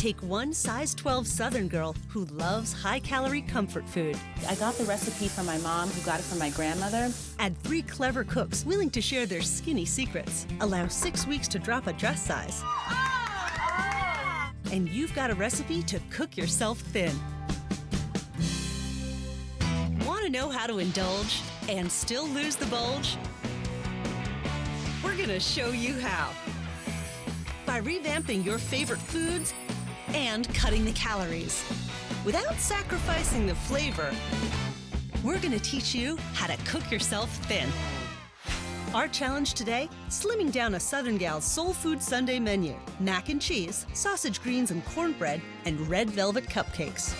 Take one size 12 Southern girl who loves high-calorie comfort food. I got the recipe from my mom, who got it from my grandmother. Add 3 clever cooks willing to share their skinny secrets. Allow 6 weeks to drop a dress size. And you've got a recipe to cook yourself thin. Want to know how to indulge and still lose the bulge? We're gonna show you how. By revamping your favorite foods and cutting the calories. Without sacrificing the flavor, we're gonna teach you how to cook yourself thin. Our challenge today, slimming down a Southern gal's soul food Sunday menu. Mac and cheese, sausage greens and cornbread, and red velvet cupcakes.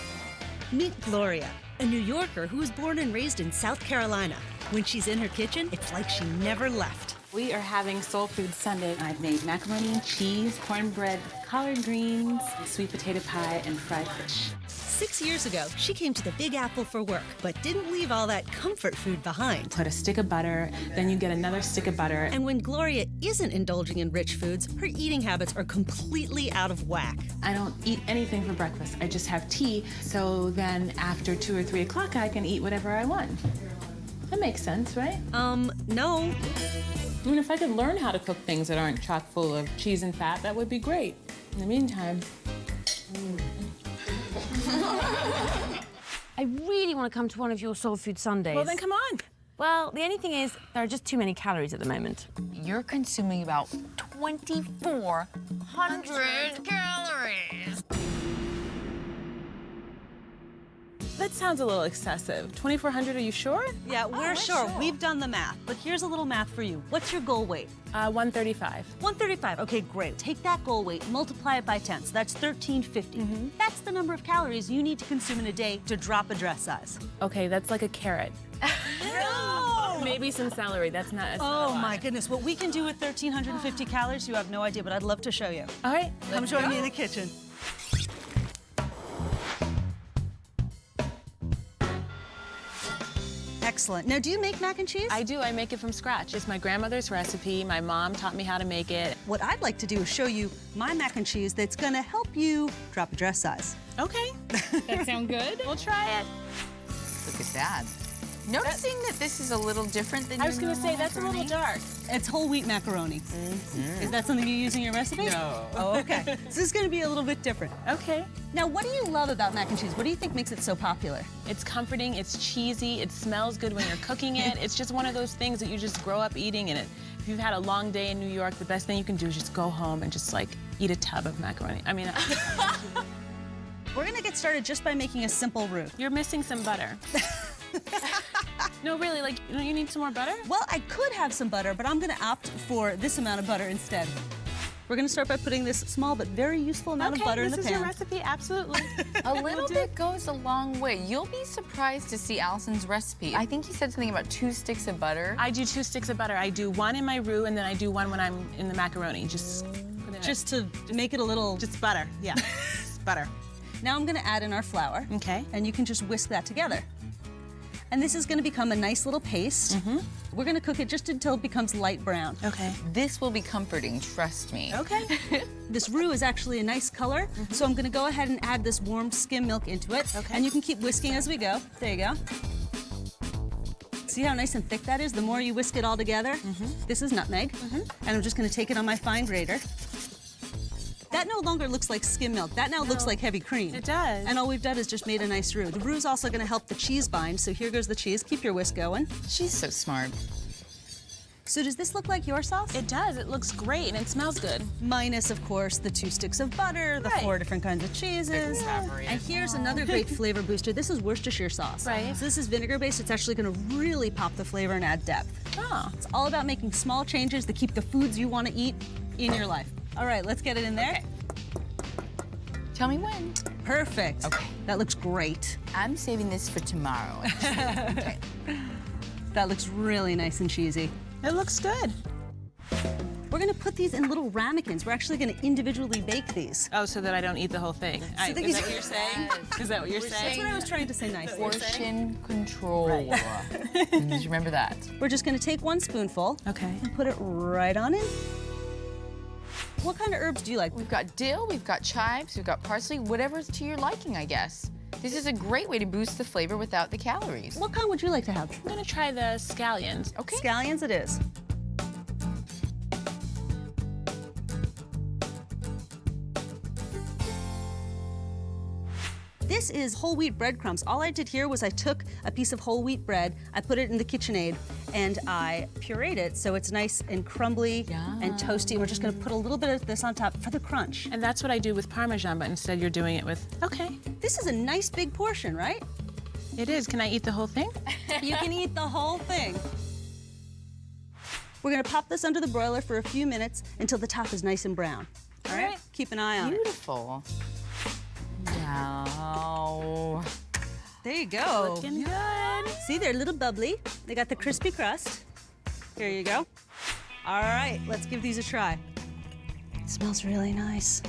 Meet Gloria, a New Yorker who was born and raised in South Carolina. When she's in her kitchen, it's like she never left. We are having soul food Sunday. I've made macaroni and cheese, cornbread, collard greens, sweet potato pie, and fried fish. 6 years ago, she came to the Big Apple for work, but didn't leave all that comfort food behind. Put a stick of butter, then you get another stick of butter. And when Gloria isn't indulging in rich foods, her eating habits are completely out of whack. I don't eat anything for breakfast. I just have tea, so then after 2 or 3 o'clock, I can eat whatever I want. That makes sense, right? No. I mean, if I could learn how to cook things that aren't chock full of cheese and fat, that would be great. In the meantime... I really want to come to one of your soul food Sundays. Well, then come on. Well, the only thing is, there are just too many calories at the moment. You're consuming about 2,400 calories. That sounds a little excessive. 2,400, are you sure? Yeah, we're sure. We've done the math. But here's a little math for you. What's your goal weight? 135. 135. Okay, great. Take that goal weight, multiply it by 10. So that's 1,350. That's the number of calories you need to consume in a day to drop a dress size. Okay, that's like a carrot. No! Maybe some celery. That's not. Oh my goodness. What we can do with 1,350 calories, you have no idea, but I'd love to show you. All right. Come join me in the kitchen. Excellent. Now, do you make mac and cheese? I do. I make it from scratch. It's my grandmother's recipe. My mom taught me how to make it. What I'd like to do is show you my mac and cheese that's going to help you drop a dress size. Okay. That sound good? We'll try it. Look at that. Noticing that this is a little different than I was going to say, that's a little dark. It's whole wheat macaroni. Is that something you use in your recipe? No. Oh, okay. So this is going to be a little bit different. Okay. Now, what do you love about mac and cheese? What do you think makes it so popular? It's comforting, it's cheesy, it smells good when you're cooking it. It's just one of those things that you just grow up eating in it. If you've had a long day in New York, the best thing you can do is just go home and just like eat a tub of macaroni. I mean, We're going to get started just by making a simple roux. you're missing some butter. No, really, like, you need some more butter? Well, I could have some butter, but I'm going to opt for this amount of butter instead. We're going to start by putting this small but very useful amount of butter in the pan. Okay, this is your recipe, absolutely. A little bit goes a long way. You'll be surprised to see Allison's recipe. I think you said something about 2 sticks of butter. I do 2 sticks of butter. I do 1 in my roux, and then I do 1 when I'm in the macaroni. Just to make it a little... Just butter, yeah. Just butter. Now I'm going to add in our flour. Okay. And you can just whisk that together. And this is going to become a nice little paste. We're going to cook it just until it becomes light brown. Okay. This will be comforting, trust me. Okay. This roux is actually a nice color, so I'm going to go ahead and add this warm skim milk into it. Okay. And you can keep whisking as we go. There you go. See how nice and thick that is? The more you whisk it all together. This is nutmeg. And I'm just going to take it on my fine grater. That no longer looks like skim milk. That now looks like heavy cream. It does. And all we've done is just made a nice roux. The roux is also going to help the cheese bind, so here goes the cheese. Keep your whisk going. She's so smart. So does this look like your sauce? It does. It looks great, and it smells good. Minus, of course, the 2 sticks of butter, the 4 different kinds of cheeses. And here's another great flavor booster. This is Worcestershire sauce. Right. So this is vinegar-based. It's actually going to really pop the flavor and add depth. Oh. It's all about making small changes that keep the foods you want to eat in your life. All right, let's get it in there. Okay. Tell me when. Perfect. Okay. That looks great. I'm saving this for tomorrow. Okay. That looks really nice and cheesy. It looks good. We're going to put these in little ramekins. We're actually going to individually bake these. Oh, so that I don't eat the whole thing. Is that what you're saying? Is that what you're saying? That's what I was trying to say nicely. Portion control. Just remember that. We're just going to take 1 spoonful Okay. and put it right on in. What kind of herbs do you like? We've got dill, we've got chives, we've got parsley, whatever's to your liking, I guess. This is a great way to boost the flavor without the calories. What kind would you like to have? I'm gonna try the scallions. Okay. Scallions it is. This is whole wheat breadcrumbs. All I did here was I took a piece of whole wheat bread, I put it in the KitchenAid, and I pureed it so it's nice and crumbly and toasty. And we're just gonna put a little bit of this on top for the crunch. And that's what I do with Parmesan, but instead you're doing it with, okay. This is a nice big portion, right? It is. Can I eat the whole thing? You can eat the whole thing. We're gonna pop this under the broiler for a few minutes until the top is nice and brown. All right? Keep an eye on it. Beautiful. Wow. There you go. Looking good. See, they're a little bubbly. They got the crispy crust. Here you go. All right, let's give these a try. It smells really nice.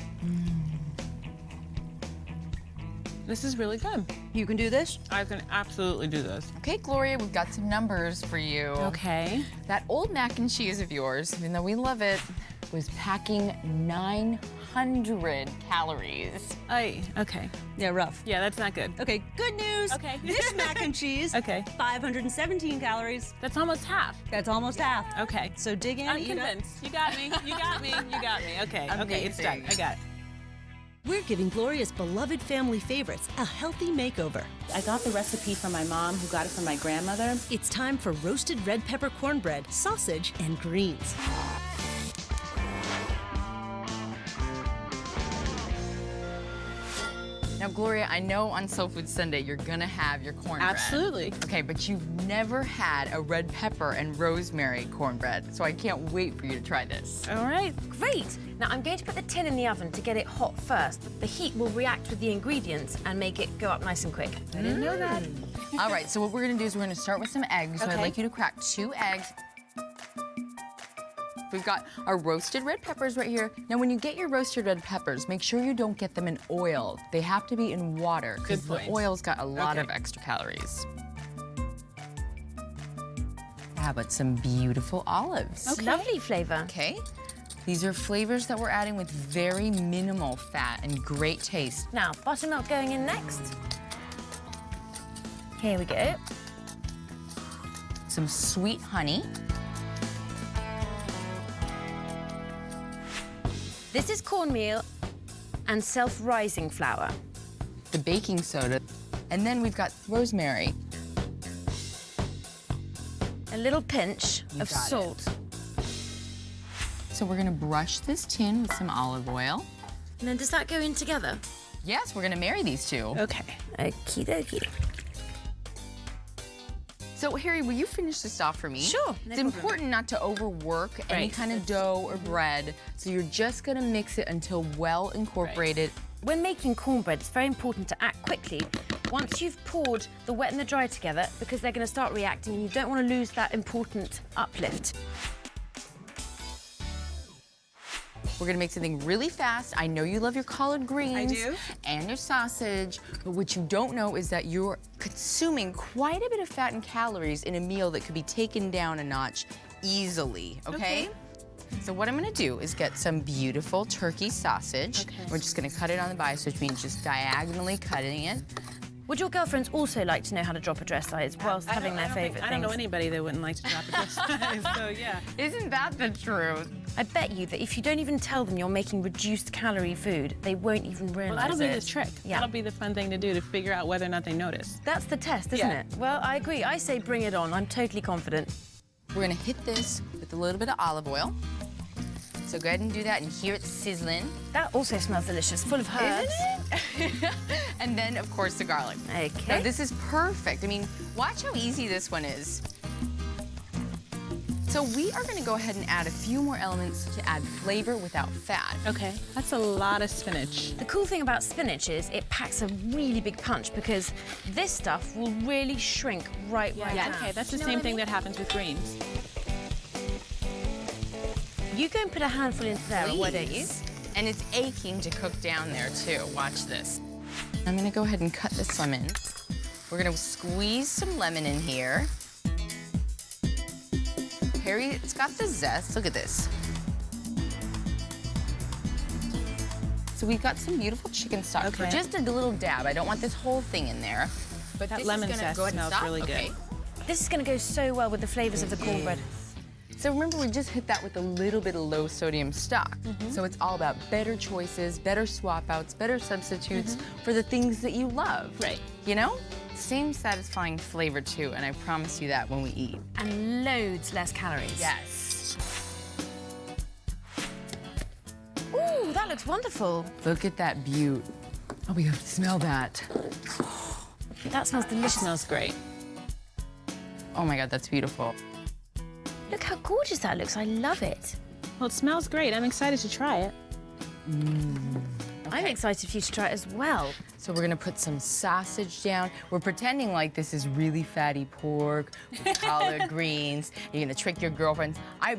This is really good. You can do this? I can absolutely do this. Okay, Gloria, we've got some numbers for you. Okay. That old mac and cheese of yours, even though we love it, was packing 900 calories. Okay. Yeah, rough. Yeah, that's not good. Okay, good news. Okay. This mac and cheese, Okay. 517 calories. That's almost half. That's almost half. Okay. So dig in, I'm eat up. convinced. You got me. You got me. You got me. Okay. Okay, it's done. Amazing. I got it. We're giving Gloria's beloved family favorites a healthy makeover. I got the recipe from my mom, who got it from my grandmother. It's time for roasted red pepper cornbread, sausage, and greens. Now, Gloria, I know on Soul Food Sunday you're gonna have your cornbread. Absolutely. Okay, but you've never had a red pepper and rosemary cornbread, so I can't wait for you to try this. All right. Great. Now I'm going to put the tin in the oven to get it hot first. The heat will react with the ingredients and make it go up nice and quick. I didn't know that. All right, so what we're gonna do is we're gonna start with some eggs. So I'd Okay. like you to crack 2 eggs. We've got our roasted red peppers right here. Now, when you get your roasted red peppers, make sure you don't get them in oil. They have to be in water because Good the point. oil's got a lot of Okay. extra calories. How about some beautiful olives? Lovely flavour. Okay. These are flavors that we're adding with very minimal fat and great taste. Now, buttermilk going in next. Here we go. Some sweet honey. This is cornmeal and self-rising flour. The baking soda. And then we've got rosemary. A little pinch of got it. salt. So we're gonna brush this tin with some olive oil. And then does that go in together? Yes, we're gonna marry these two. Okay. Okie dokie. So, Harry, will you finish this off for me? Sure, no It's problem. important not to overwork any Right. kind of dough or bread, so you're just gonna mix it until well incorporated. When making cornbread, it's very important to act quickly once you've poured the wet and the dry together because they're going to start reacting and you don't want to lose that important uplift. We're gonna make something really fast. I know you love your collard greens. do. And your sausage, but what you don't know is that you're consuming quite a bit of fat and calories in a meal that could be taken down a notch easily, okay? So what I'm gonna do is get some beautiful turkey sausage. Okay. We're just gonna cut it on the bias, which means just diagonally cutting it. Would your girlfriends also like to know how to drop a dress size whilst having their favourite I don't know things? anybody that wouldn't like to drop a dress size, so yeah. Isn't that the truth? I bet you that if you don't even tell them you're making reduced calorie food, they won't even realise Well, that'll be it. the trick. Yeah. That'll be the fun thing to do to figure out whether or not they notice. That's the test, isn't Yeah. it? Well, I agree. I say bring it on. I'm totally confident. We're gonna hit this with a little bit of olive oil. So go ahead and do that and hear it sizzling. That also smells delicious, full of herbs. Isn't it? And then, of course, the garlic. Okay. Now, this is perfect. I mean, watch how easy this one is. So we are gonna go ahead and add a few more elements to add flavor without fat. Okay. That's a lot of spinach. The cool thing about spinach is it packs a really big punch because this stuff will really shrink right down. Okay, that's the You know same what I thing mean? that happens with greens. You go and put a handful into there, why don't you? Please. And it's aching to cook down there, too. Watch this. I'm gonna go ahead and cut this lemon. We're gonna squeeze some lemon in here. Harry, it's got the zest. Look at this. So we've got some beautiful chicken stock for Okay. just a little dab. I don't want this whole thing in there. But That this lemon is gonna zest go ahead and smells stop. really good. Okay. This is going to go so well with the flavors of the cornbread. So remember, we just hit that with a little bit of low sodium stock. So it's all about better choices, better swap outs, better substitutes for the things that you love. Right. You know? Same satisfying flavor too, and I promise you that when we eat. And loads less calories. Yes. Ooh, that looks wonderful. Look at that beaut. Oh, we have to smell that. That smells delicious. Smells great. Oh my God, that's beautiful. Look how gorgeous that looks. I love it. Well, it smells great. I'm excited to try it. I'm excited for you to try it as well. So we're gonna put some sausage down. We're pretending like this is really fatty pork with collard greens. You're gonna trick your girlfriends. I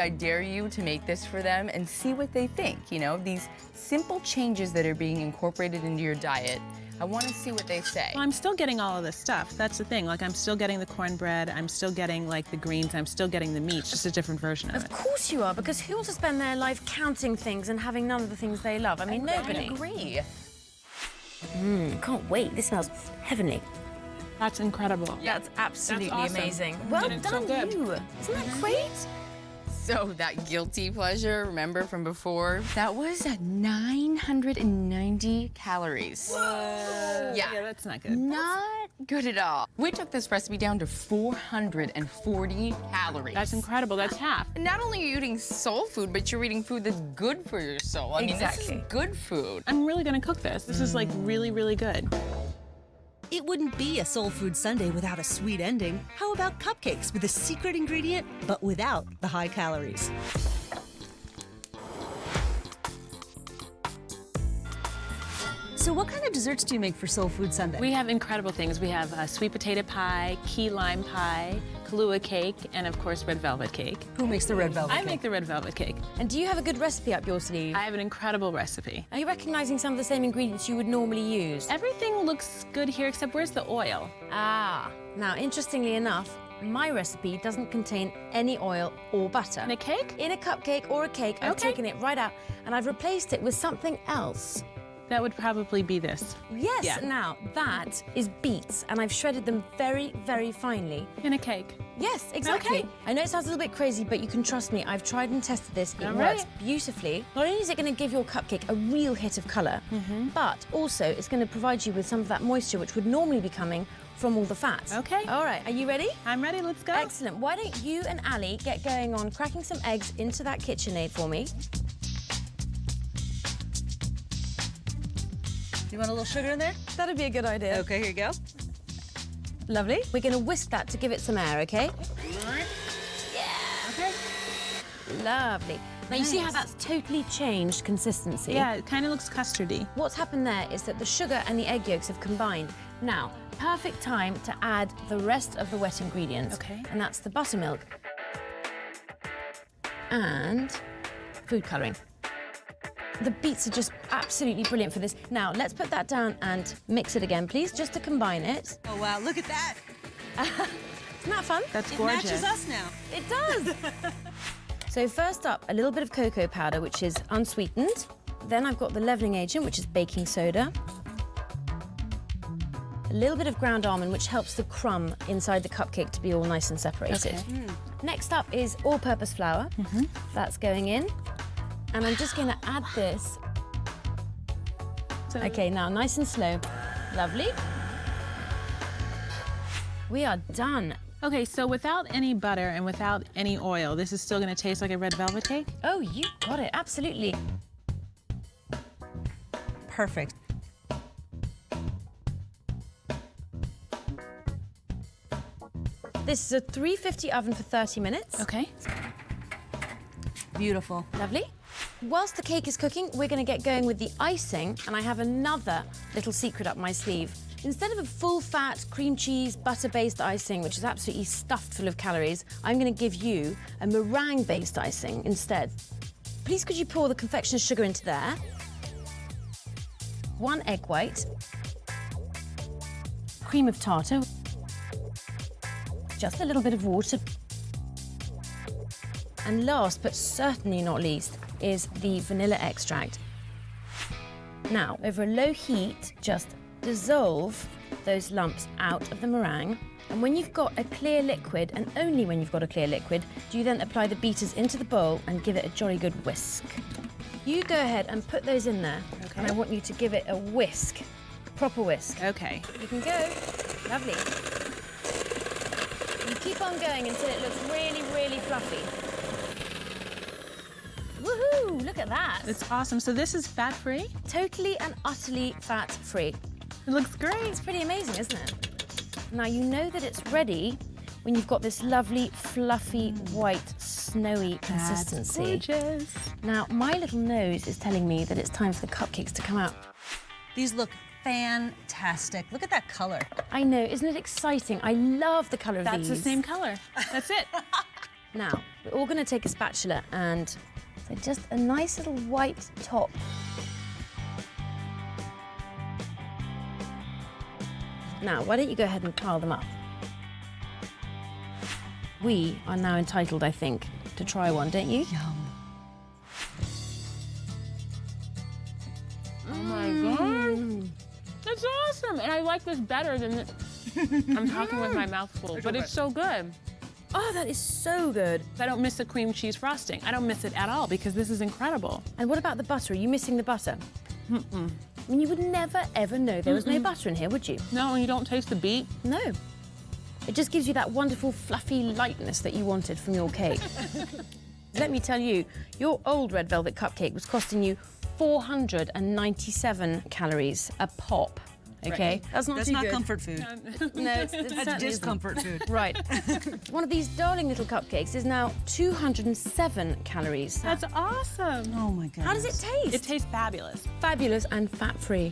dare you to make this for them and see what they think. You know, these simple changes that are being incorporated into your diet. I wanna see what they say. Well, I'm still getting all of this stuff. That's the thing. Like, I'm still getting the cornbread. I'm still getting, like, the greens. I'm still getting the meat, just a different version of it. Of course you are, because who wants to spend their life counting things and having none of the things they love? I mean, nobody. I agree. Can't wait. This smells heavenly. That's incredible. That's absolutely awesome. amazing. Well And it's so done, good. you. Isn't that great? So that guilty pleasure, remember from before? That was at 990 calories. Yeah, that's not good. Not good at all. We took this recipe down to 440 calories. That's incredible. That's half. And not only are you eating soul food, but you're eating food that's good for your soul. I mean, this Exactly. is good food. I'm really gonna cook this. This is like really, really good. It wouldn't be a soul food sundae without a sweet ending. How about cupcakes with a secret ingredient, but without the high calories? So what kind of desserts do you make for Soul Food Sunday? We have incredible things. We have sweet potato pie, key lime pie, Kahlua cake, and of course red velvet cake. Who makes the red velvet I cake? make the red velvet cake. And do you have a good recipe up your sleeve? I have an incredible recipe. Are you recognizing some of the same ingredients you would normally use? Everything looks good here except where's the oil? Ah, now interestingly enough, my recipe doesn't contain any oil or butter. In a cake? In a cupcake or a cake, I've Okay. taken it right out and I've replaced it with something else. That would probably be this. Yes, Yeah. now that is beets and I've shredded them very, very finely. In a cake. Yes, exactly. Okay. I know it sounds a little bit crazy, but you can trust me. I've tried and tested this. It All works right. beautifully. Not only is it going to give your cupcake a real hit of colour, but also it's going to provide you with some of that moisture which would normally be coming from all the fat. Okay. All right, are you ready? I'm ready, let's go. Excellent. Why don't you and Ali get going on cracking some eggs into that KitchenAid for me? You want a little sugar in there? That'd be a good idea. Okay, here you go. Lovely. We're going to whisk that to give it some air, okay? Okay. Lovely. Now, you see how that's totally changed consistency? Yeah, it kind of looks custardy. What's happened there is that the sugar and the egg yolks have combined. Now, perfect time to add the rest of the wet ingredients. Okay. And that's the buttermilk and food colouring. The beets are just absolutely brilliant for this. Now, let's put that down and mix it again, please, just to combine it. Oh, wow, look at that. Isn't that fun? That's It gorgeous. matches us now. It does. So first up, a little bit of cocoa powder, which is unsweetened. Then I've got the leavening agent, which is baking soda. A little bit of ground almond, which helps the crumb inside the cupcake to be all nice and separated. Okay. Next up is all-purpose flour. That's going in. And I'm just going to add this. So- Okay, now nice and slow. Lovely. We are done. Okay, so without any butter and without any oil, this is still gonna taste like a red velvet cake? Oh, you got it, absolutely. Perfect. This is a 350 oven for 30 minutes. Okay. Beautiful. Lovely. Whilst the cake is cooking, we're going to get going with the icing, and I have another little secret up my sleeve. Instead of a full-fat, cream cheese, butter-based icing, which is absolutely stuffed full of calories, I'm going to give you a meringue-based icing instead. Please could you pour the confectioner's sugar into there? 1 egg white, cream of tartar, just a little bit of water, and last but certainly not least is the vanilla extract. Now, over a low heat, just dissolve those lumps out of the meringue. And when you've got a clear liquid, and only when you've got a clear liquid, do you then apply the beaters into the bowl and give it a jolly good whisk. You go ahead and put those in there, and I want you to give it a whisk, proper whisk. Okay. You can go. Lovely. You keep on going until it looks really, really fluffy. Woohoo! Look at that. It's awesome. So this is fat-free? Totally and utterly fat-free. It looks great. It's pretty amazing, isn't it? Now you know that it's ready when you've got this lovely, fluffy, white, snowy consistency. That's gorgeous. Now, my little nose is telling me that it's time for the cupcakes to come out. These look fantastic. Look at that color. I know, isn't it exciting? I love the colour of these. That's the same color. That's it. Now, we're all going to take a spatula and so just a nice little white top. Now, why don't you go ahead and pile them up? We are now entitled, I think, to try one, don't you? Yum. Oh my God. That's awesome. And I like this better than the... I'm talking with my mouth full, but it's so good. Oh, that is so good. I don't miss the cream cheese frosting. I don't miss it at all because this is incredible. And what about the butter? Are you missing the butter? I mean, you would never, ever know there was no butter in here, would you? No, and you don't taste the beet. No. It just gives you that wonderful, fluffy lightness that you wanted from your cake. Let me tell you, your old red velvet cupcake was costing you 497 calories a pop. Okay, Right. that's not That's too not good. comfort food. No, it's That's discomfort food. Right. One of these darling little cupcakes is now 207 calories. That's awesome. Oh my goodness. How does it taste? It tastes fabulous. Fabulous and fat-free.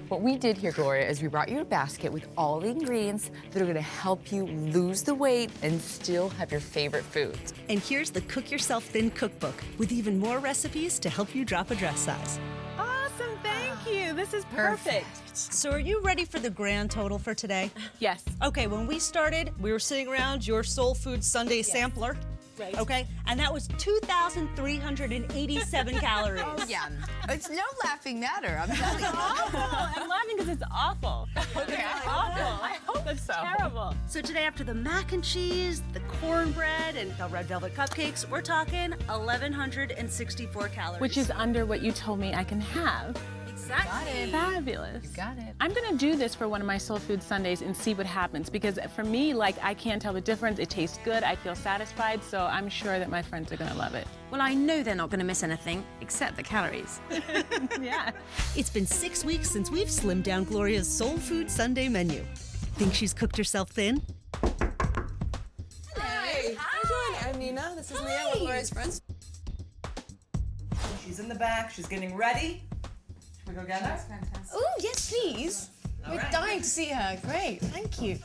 What we did here, Gloria, is we brought you a basket with all the ingredients that are gonna help you lose the weight and still have your favorite foods. And here's the Cook Yourself Thin cookbook with even more recipes to help you drop a dress size. Awesome, thank you. This is perfect. So are you ready for the grand total for today? Yes. Okay, when we started, we were sitting around your Soul Food Sunday sampler. Right. Okay, and that was 2,387 calories. Yeah, it's no laughing matter, I'm telling you. Awful. I'm laughing because it's awful. Okay, Awful. I hope That's so. terrible. So today, after the mac and cheese, the cornbread, and the red velvet cupcakes, we're talking 1,164 calories. Which is under what you told me I can have. Exactly. Fabulous. You got it. I'm gonna do this for one of my Soul Food Sundays and see what happens because for me, like, I can't tell the difference. It tastes good, I feel satisfied, so I'm sure that my friends are gonna love it. Well, I know they're not going to miss anything except the calories. Yeah. It's been 6 weeks since we've slimmed down Gloria's Soul Food Sunday menu. Think she's cooked herself thin? Hi. How you doing? I'm Nina. This is Leah, one of Gloria's friends. She's in the back. She's getting ready. Should we go get her? Oh, yes, please. All We're right. dying to see her. Great, thank you.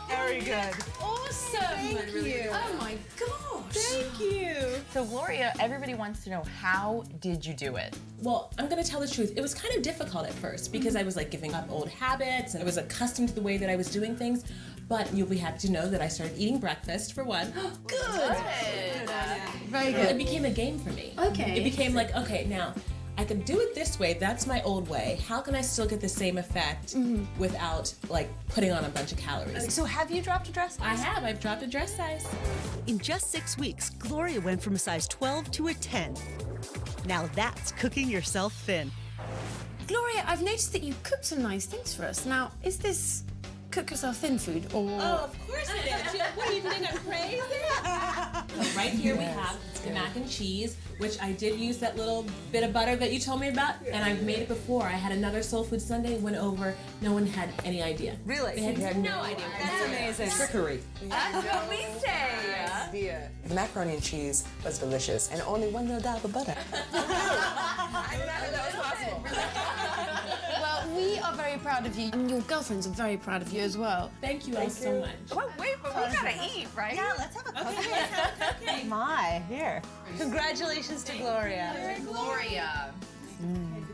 Very good. Awesome. Thank you. Oh my gosh. Thank you. So Gloria, everybody wants to know, how did you do it? Well, I'm gonna tell the truth. It was kind of difficult at first because I was like giving up old habits and I was accustomed to the way that I was doing things. But you'll be happy to know that I started eating breakfast for one. Good. Very It good. became a game for me. Okay. It became like, okay, now I can do it this way. That's my old way. How can I still get the same effect without like putting on a bunch of calories? So have you dropped a dress size? I have. I've dropped a dress size. In just 6 weeks, Gloria went from a size 12 to a 10. Now that's cooking yourself thin. Gloria, I've noticed that you cooked some nice things for us. Now, is this cook yourself thin food or? Oh, of course it is. What do you think? I'm crazy? So right here we have the mac and cheese, which I did use that little bit of butter that you told me about, and I've made it before. I had another Soul Food Sunday, went over, no one had any idea. Really? They had no idea. That's amazing. Trickery. That's what we say. The macaroni and cheese was delicious, and only one little dab of butter. I didn't know that was possible. Well, we are very proud of you, and your girlfriends are very proud of you as well. Thank you all so much. Well, wait, but we gotta eat, right? Yeah, let's have a cookie. My, here. Congratulations to Gloria. Gloria. Mm.